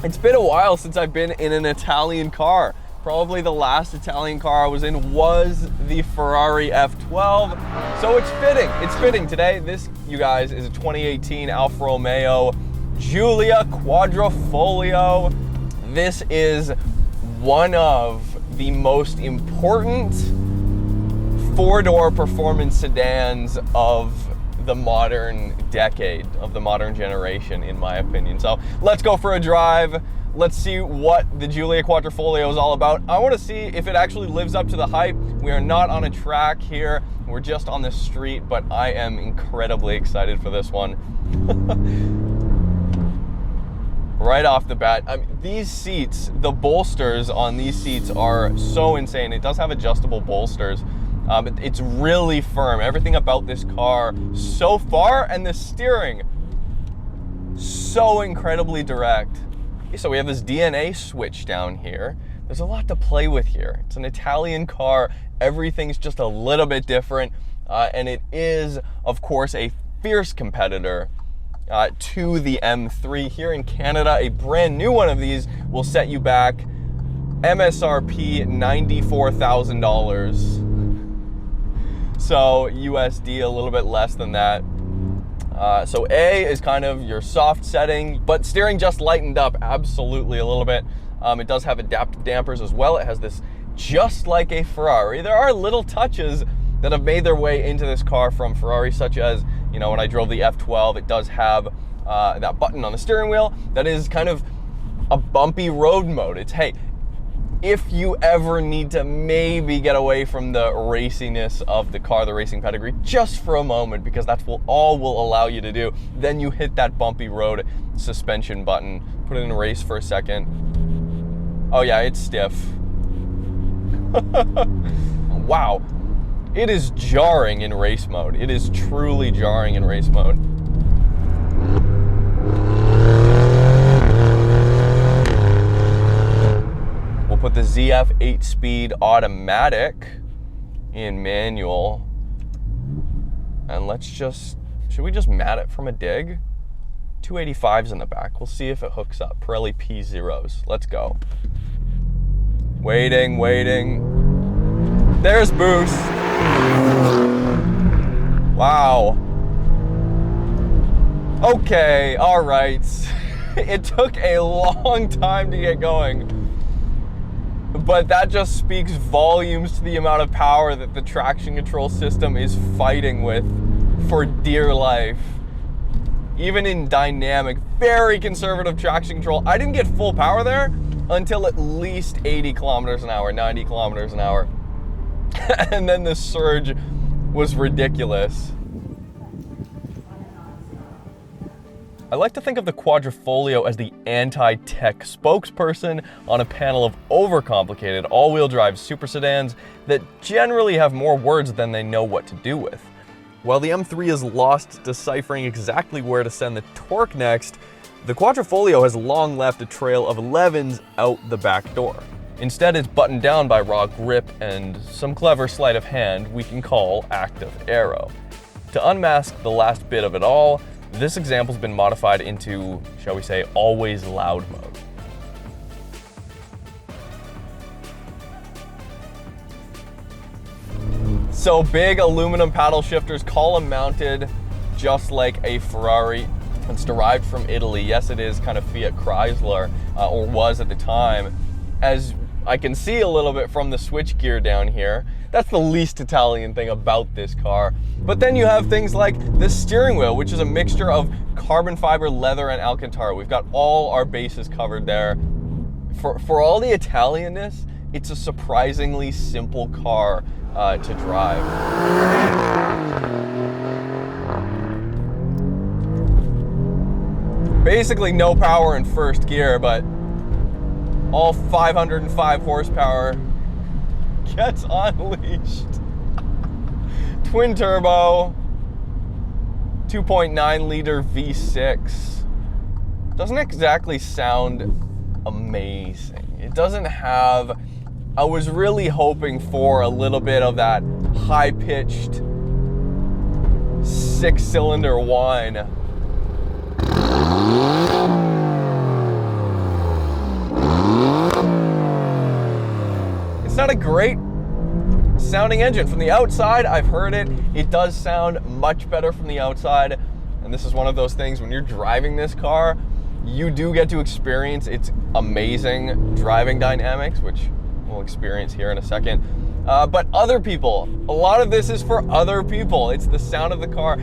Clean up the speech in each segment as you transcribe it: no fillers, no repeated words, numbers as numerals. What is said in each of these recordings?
It's been a while since I've been in an Italian car. Probably the last Italian car I was in was the Ferrari F12. So it's fitting. It's fitting. Today, this, you guys, is a 2018 Alfa Romeo Giulia Quadrifoglio. This is one of the most important four-door performance sedans of the modern decade, of the modern generation, in my opinion. So let's go for a drive. Let's see what the Giulia Quadrifoglio is all about. I want to see if it actually lives up to the hype. We are not on a track here. We're just on the street, but I am incredibly excited for this one. Right off the bat, I mean, these seats, the bolsters on these seats are so insane. It does have adjustable bolsters. It's really firm. Everything about this car so far, and the steering, so incredibly direct. So we have this DNA switch down here. There's a lot to play with here. It's an Italian car. Everything's just a little bit different. And it is, of course, a fierce competitor to the M3. Here in Canada, a brand new one of these will set you back MSRP $94,000. So USD a little bit less than that. So A is kind of your soft setting, but steering just lightened up absolutely a little bit. It does have adaptive dampers as well. It has this just like a Ferrari. There are little touches that have made their way into this car from Ferrari, such as, you know, when I drove the F12, it does have that button on the steering wheel that is kind of a bumpy road mode. It's, hey, if you ever need to maybe get away from the raciness of the car, the racing pedigree, just for a moment, because that's all will allow you to do, then you hit that bumpy road suspension button. Put it in race for a second. Oh yeah, it's stiff. Wow. It is jarring in race mode. It is truly jarring in race mode. We'll put the ZF 8-speed automatic in manual. And let's just, should we just mat it from a dig? 285's in the back. We'll see if it hooks up. Pirelli P0s. Let's go. Waiting, waiting. There's boost. Wow. Okay, all right. It took a long time to get going, but that just speaks volumes to the amount of power that the traction control system is fighting with for dear life. Even in dynamic, very conservative traction control, I didn't get full power there until at least 80 kilometers an hour, 90 kilometers an hour. And then the surge was ridiculous. I like to think of the Quadrifoglio as the anti-tech spokesperson on a panel of overcomplicated all-wheel drive super sedans that generally have more words than they know what to do with. While the M3 is lost deciphering exactly where to send the torque next, the Quadrifoglio has long left a trail of 11s out the back door. Instead, it's buttoned down by raw grip and some clever sleight of hand we can call active aero. To unmask the last bit of it all, this example's been modified into, shall we say, always loud mode. So big aluminum paddle shifters, column mounted, just like a Ferrari. It's derived from Italy. Yes, it is kind of Fiat Chrysler, or was at the time. As I can see a little bit from the switchgear down here, that's the least Italian thing about this car. But then you have things like the steering wheel, which is a mixture of carbon fiber, leather, and Alcantara. We've got all our bases covered there. For all the Italianness, it's a surprisingly simple car to drive. Basically no power in first gear, but all 505 horsepower gets unleashed. Twin turbo, 2.9 liter V6. Doesn't exactly sound amazing. It doesn't have, I was really hoping for a little bit of that high-pitched 6-cylinder whine. It's not a great sounding engine. From the outside, I've heard it. It does sound much better from the outside. And this is one of those things when you're driving this car, you do get to experience its amazing driving dynamics, which we'll experience here in a second. But other people, a lot of this is for other people. It's the sound of the car.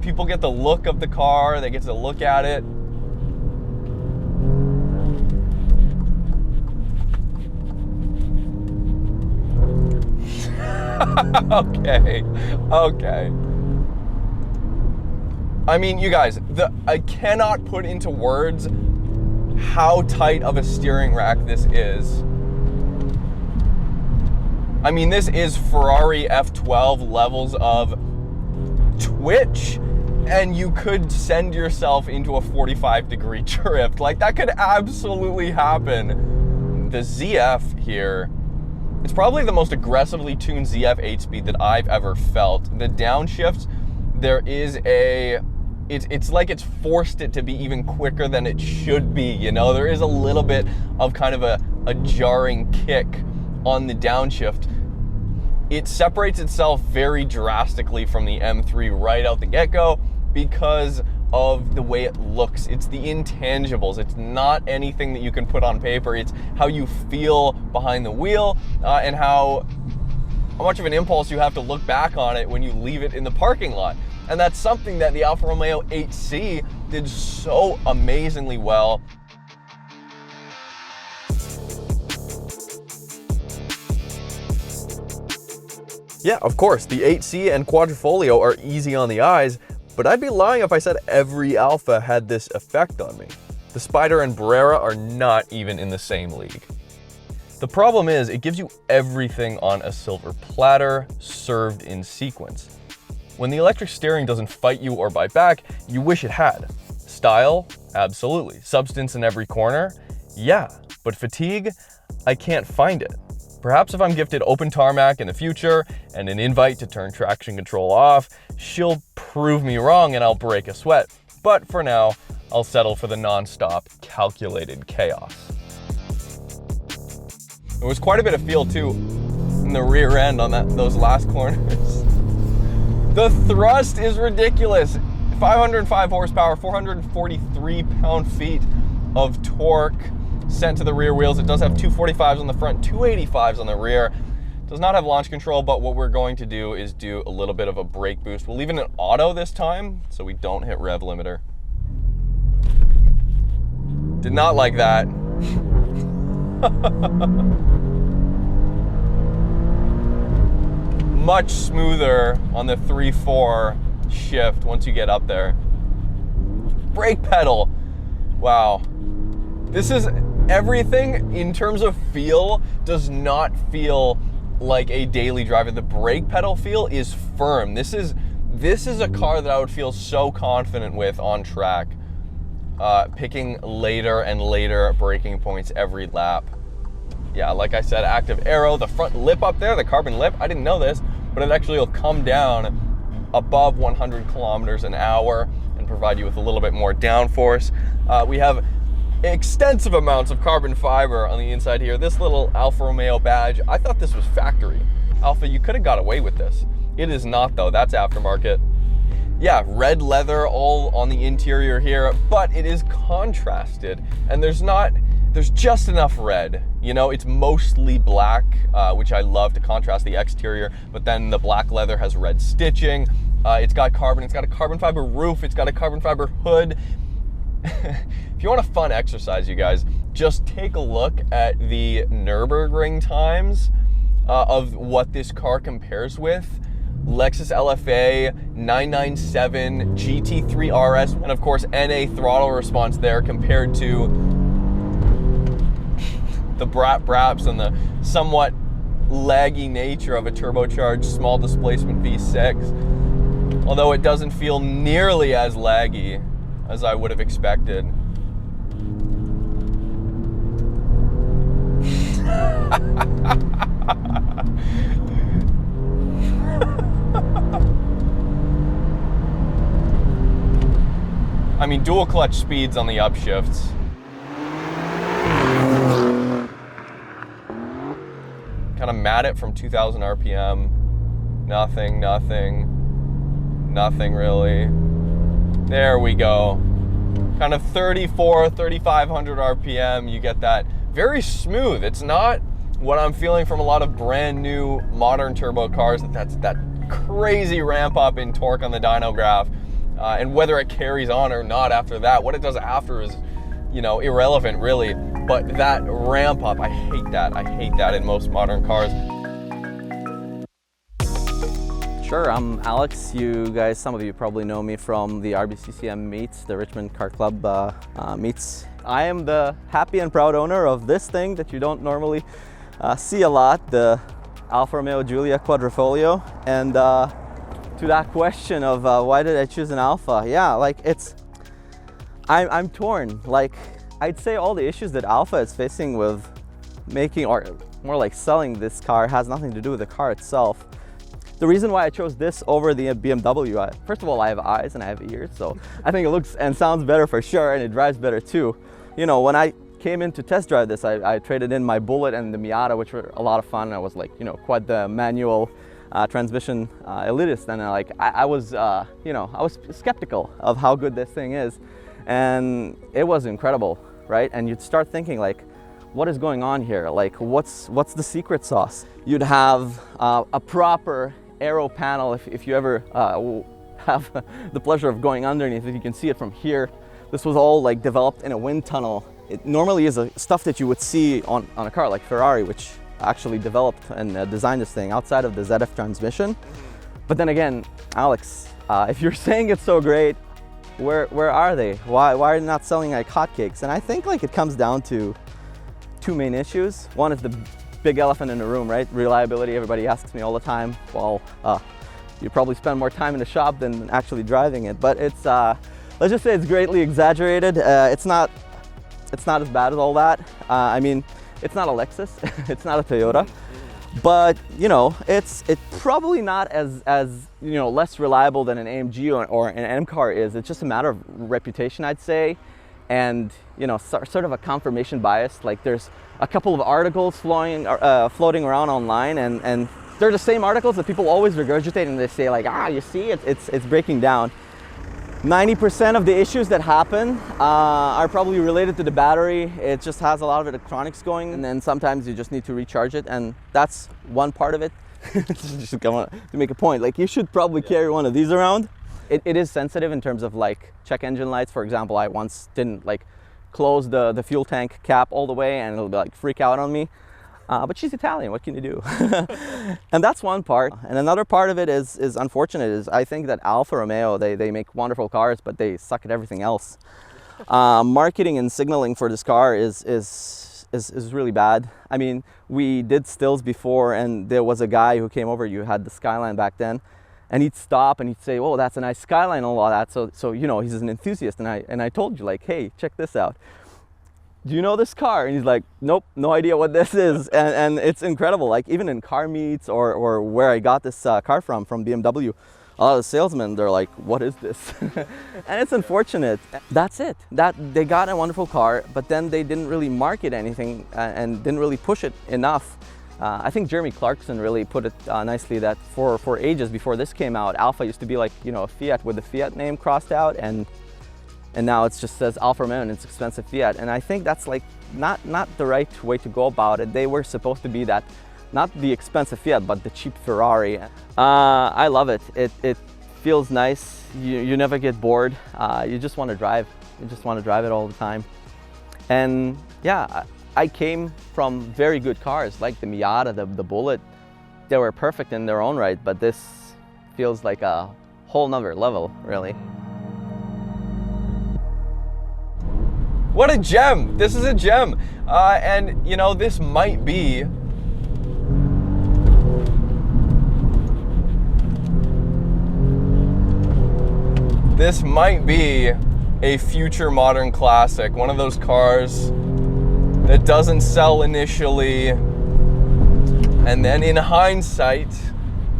People get the look of the car, they get to look at it. Okay. I mean, you guys, I cannot put into words how tight of a steering rack this is. I mean, this is Ferrari F12 levels of twitch, and you could send yourself into a 45-degree drift. Like, that could absolutely happen. The ZF here, it's probably the most aggressively tuned ZF 8-speed that I've ever felt. The downshifts, there is it's like it's forced it to be even quicker than it should be, you know? There is a little bit of kind of a jarring kick on the downshift. It separates itself very drastically from the M3 right out the get-go because of the way it looks. It's the intangibles. It's not anything that you can put on paper. It's how you feel behind the wheel and how much of an impulse you have to look back on it when you leave it in the parking lot. And that's something that the Alfa Romeo 8C did so amazingly well. Yeah, of course, the 8C and Quadrifoglio are easy on the eyes, but I'd be lying if I said every Alfa had this effect on me. The Spider and Brera are not even in the same league. The problem is, it gives you everything on a silver platter, served in sequence. When the electric steering doesn't fight you or bite back, you wish it had. Style? Absolutely. Substance in every corner? Yeah. But fatigue? I can't find it. Perhaps if I'm gifted open tarmac in the future and an invite to turn traction control off, she'll prove me wrong and I'll break a sweat. But for now, I'll settle for the non-stop, calculated chaos. There was quite a bit of feel too in the rear end on those last corners. The thrust is ridiculous. 505 horsepower, 443 pound-feet of torque sent to the rear wheels. It does have 245s on the front, 285s on the rear. Does not have launch control, but what we're going to do is do a little bit of a brake boost. We'll leave it in auto this time so we don't hit rev limiter. Did not like that. Much smoother on the 3-4 shift once you get up there. Brake pedal. Wow. This is everything in terms of feel does not feel like a daily driver. The brake pedal feel is firm. This is a car that I would feel so confident with on track. Picking later and later braking points every lap. Yeah, like I said, active aero. The front lip up there, the carbon lip, I didn't know this, but it actually will come down above 100 kilometers an hour and provide you with a little bit more downforce. We have extensive amounts of carbon fiber on the inside here. This little Alfa Romeo badge, I thought this was factory. Alfa, you could have got away with this. It is not though, that's aftermarket. Yeah, red leather all on the interior here, but it is contrasted and there's just enough red. You know, it's mostly black, which I love to contrast the exterior, but then the black leather has red stitching. It's got carbon, it's got a carbon fiber roof, it's got a carbon fiber hood. If you want a fun exercise, you guys, just take a look at the Nürburgring times of what this car compares with. Lexus LFA, 997, GT3 RS, and of course NA throttle response there compared to the Braps and the somewhat laggy nature of a turbocharged small displacement V6. Although it doesn't feel nearly as laggy as I would have expected. I mean, dual clutch speeds on the upshifts. to mat it from 2000 RPM. Nothing really. There we go. Kind of 3,500 RPM, you get that very smooth. It's not what I'm feeling from a lot of brand new modern turbo cars, that's that crazy ramp up in torque on the dyno graph. And whether it carries on or not after that, what it does after is, you know, irrelevant really. But that ramp up, I hate that. I hate that in most modern cars. Sure, I'm Alex. You guys, some of you probably know me from the RBCCM meets, the Richmond Car Club meets. I am the happy and proud owner of this thing that you don't normally see a lot, the Alfa Romeo Giulia Quadrifoglio. And to that question of why did I choose an Alfa? Yeah, like I'm torn. Like, I'd say all the issues that Alfa is facing with making, or more like selling this car, has nothing to do with the car itself. The reason why I chose this over the BMW, first of all, I have eyes and I have ears, so I think it looks and sounds better for sure, and it drives better too. You know, when I came in to test drive this, I traded in my Bullet and the Miata, which were a lot of fun. I was like, you know, quite the manual transmission elitist, and I was, you know, I was skeptical of how good this thing is, and it was incredible, right? And you'd start thinking like, what is going on here? Like, what's the secret sauce? You'd have a proper aero panel. If you ever have the pleasure of going underneath it, you can see it from here. This was all like developed in a wind tunnel. It normally is stuff that you would see on a car like Ferrari, which actually developed and designed this thing outside of the ZF transmission. But then again, Alex, if you're saying it's so great, where are they? Why are they not selling like hotcakes? And I think like it comes down to two main issues. One is the big elephant in the room, right? Reliability. Everybody asks me all the time. Well, you probably spend more time in the shop than actually driving it, but it's let's just say it's greatly exaggerated. It's not as bad as all that. I mean, it's not a Lexus, it's not a Toyota, but you know, it's probably not as you know, less reliable than an AMG or an M car is. It's just a matter of reputation, I'd say. And you know, sort of a confirmation bias. Like, there's a couple of articles floating around online, and they're the same articles that people always regurgitate, and they say like, you see, it's breaking down. 90% of the issues that happen are probably related to the battery. It just has a lot of electronics going, and then sometimes you just need to recharge it, and that's one part of it. Just to make a point, like, you should probably carry one of these around. It is sensitive in terms of like check engine lights. For example, I once didn't like close the fuel tank cap all the way, and it'll like freak out on me. But she's Italian, what can you do? And that's one part. And another part of it is unfortunate, is I think that Alfa Romeo, they make wonderful cars, but they suck at everything else. Marketing and signaling for this car is really bad. I mean, we did stills before, and there was a guy who came over, you had the Skyline back then, and he'd stop and he'd say, "Oh, that's a nice Skyline," and all that. So you know, he's an enthusiast, and I told you, like, "Hey, check this out. Do you know this car?" And he's like, "Nope, no idea what this is." And it's incredible. Like, even in car meets or where I got this car from BMW, a lot of the salesmen, they're like, "What is this?" And it's unfortunate. That's it. That they got a wonderful car, but then they didn't really market anything and didn't really push it enough. I think Jeremy Clarkson really put it nicely, that for ages before this came out, Alfa used to be like, you know, a Fiat with the Fiat name crossed out, and now it just says Alfa Romeo and it's expensive Fiat. And I think that's like not the right way to go about it. They were supposed to be that, not the expensive Fiat, but the cheap Ferrari. I love it. It feels nice. You never get bored. You just want to drive. You just want to drive it all the time. And yeah, I came from very good cars like the Miata, the Bullet. They were perfect in their own right, but this feels like a whole nother level, really. What a gem! This is a gem. And you know, this might be a future modern classic. One of those cars that doesn't sell initially, and then in hindsight,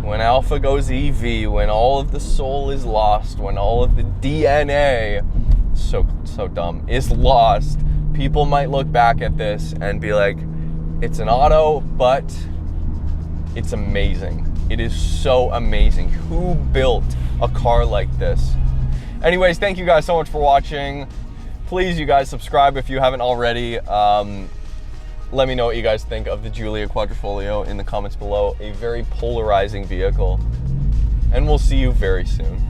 when Alfa goes EV, when all of the soul is lost, when all of the DNA, so dumb, is lost, people might look back at this and be like, it's an auto, but It's amazing. It is so amazing. Who built a car like this? Anyways, thank you guys so much for watching. Please, you guys, subscribe if you haven't already. Let me know what you guys think of the Giulia Quadrifoglio in the comments below. A very polarizing vehicle. And we'll see you very soon.